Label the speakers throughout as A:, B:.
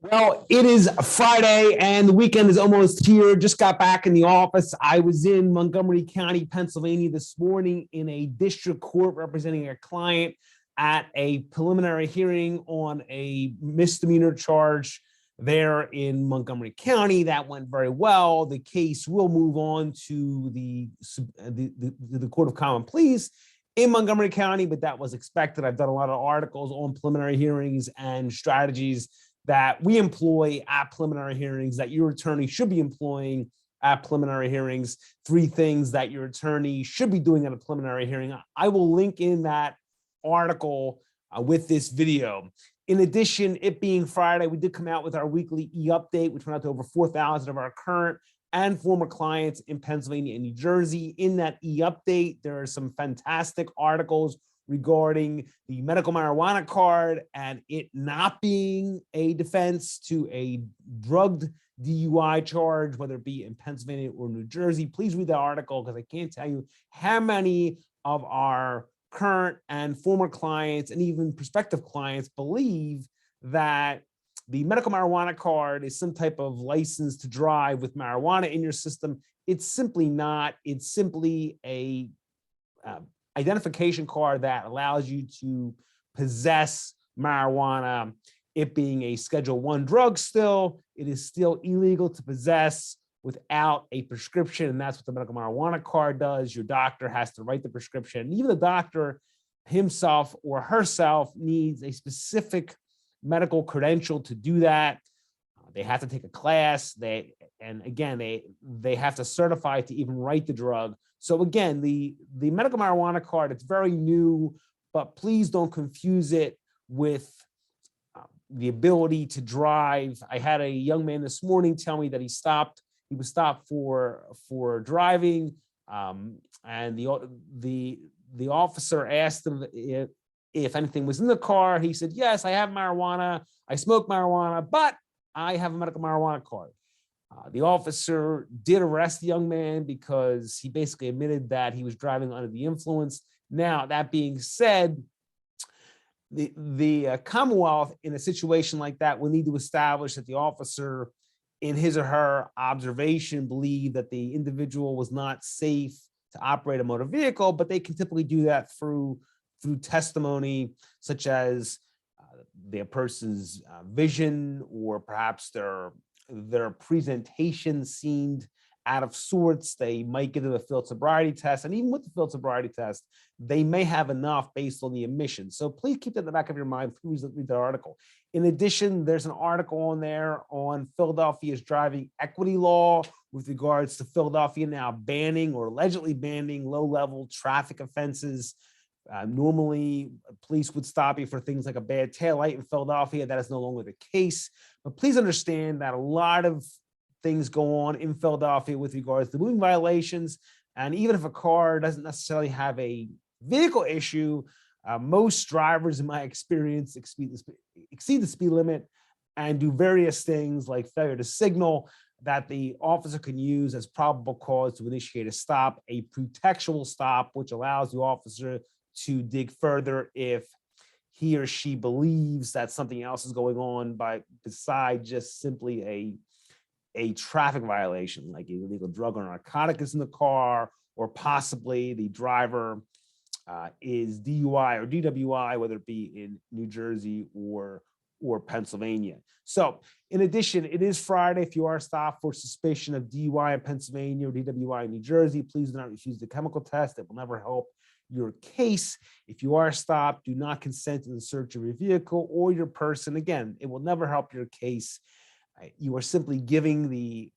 A: Well, it is Friday and the weekend is almost here. Just got back in the office. I was in Montgomery County, Pennsylvania this morning in a district court representing a client at a preliminary hearing on a misdemeanor charge there in Montgomery County. That went very well. The case will move on to the Court of Common Pleas in Montgomery County, but that was expected. I've done a lot of articles on preliminary hearings and strategies that we employ at preliminary hearings that your attorney should be employing at preliminary hearings. 3 things that your attorney should be doing at a preliminary hearing. I will link in that article with this video. In addition, it being Friday, we did come out with our weekly e-update, which went out to over 4,000 of our current and former clients in Pennsylvania and New Jersey. In that e-update, there are some fantastic articles regarding the medical marijuana card and it not being a defense to a drugged DUI charge, whether it be in Pennsylvania or New Jersey. Please read the article because I can't tell you how many of our current and former clients and even prospective clients believe that the medical marijuana card is some type of license to drive with marijuana in your system. It's simply not. It's simply a identification card that allows you to possess marijuana. It being a Schedule I drug still, it is still illegal to possess without a prescription, and that's what the medical marijuana card does. Your doctor has to write the prescription, and even the doctor himself or herself needs a specific medical credential to do that. They have to take a class. They have to certify to even write the drug. So again, the medical marijuana card, it's very new, but please don't confuse it with the ability to drive. I had a young man this morning tell me that he was stopped for driving, and the officer asked him if anything was in the car. He said, yes, I have marijuana. I smoke marijuana, but I have a medical marijuana card. The officer did arrest the young man because he basically admitted that he was driving under the influence. Now, that being said, the Commonwealth in a situation like that will need to establish that the officer, in his or her observation, believed that the individual was not safe to operate a motor vehicle, but they can typically do that through testimony such as their person's vision, or perhaps their presentation seemed out of sorts. They might get to a field sobriety test, and even with the field sobriety test, they may have enough based on the admission. So please keep that in the back of your mind. Please read the article. In addition, there's an article on there on Philadelphia's driving equity law with regards to Philadelphia now banning or allegedly banning low-level traffic offenses. Normally, police would stop you for things like a bad taillight in Philadelphia. That is no longer the case. But please understand that a lot of things go on in Philadelphia with regards to moving violations. And even if a car doesn't necessarily have a vehicle issue, most drivers, in my experience, exceed the speed limit and do various things like failure to signal that the officer can use as probable cause to initiate a stop, a pretextual stop, which allows the officer to dig further if he or she believes that something else is going on besides just simply a traffic violation, like an illegal drug or narcotic is in the car, or possibly the driver is DUI or DWI, whether it be in New Jersey or Pennsylvania. So in addition, it is Friday. If you are stopped for suspicion of DUI in Pennsylvania or DWI in New Jersey, please do not refuse the chemical test. It will never help your case. If you are stopped, do not consent to the search of your vehicle or your person. Again, it will never help your case. You are simply giving the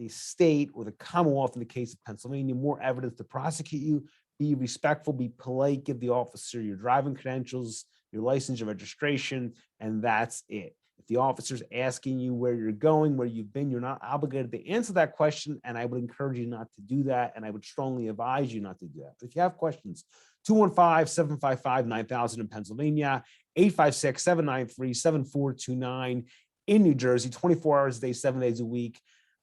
A: state or the Commonwealth, in the case of Pennsylvania, more evidence to prosecute you. Be respectful, be polite, give the officer your driving credentials, your license, your registration, and that's it. If the officer's asking you where you're going, where you've been, you're not obligated to answer that question, and I would encourage you not to do that, and I would strongly advise you not to do that. But if you have questions, 215-755-9000 in Pennsylvania, 856-793-7429 in New Jersey, 24 hours a day, 7 days a week.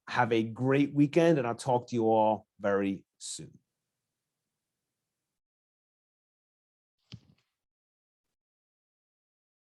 A: Have a great weekend, and I'll talk to you all very soon.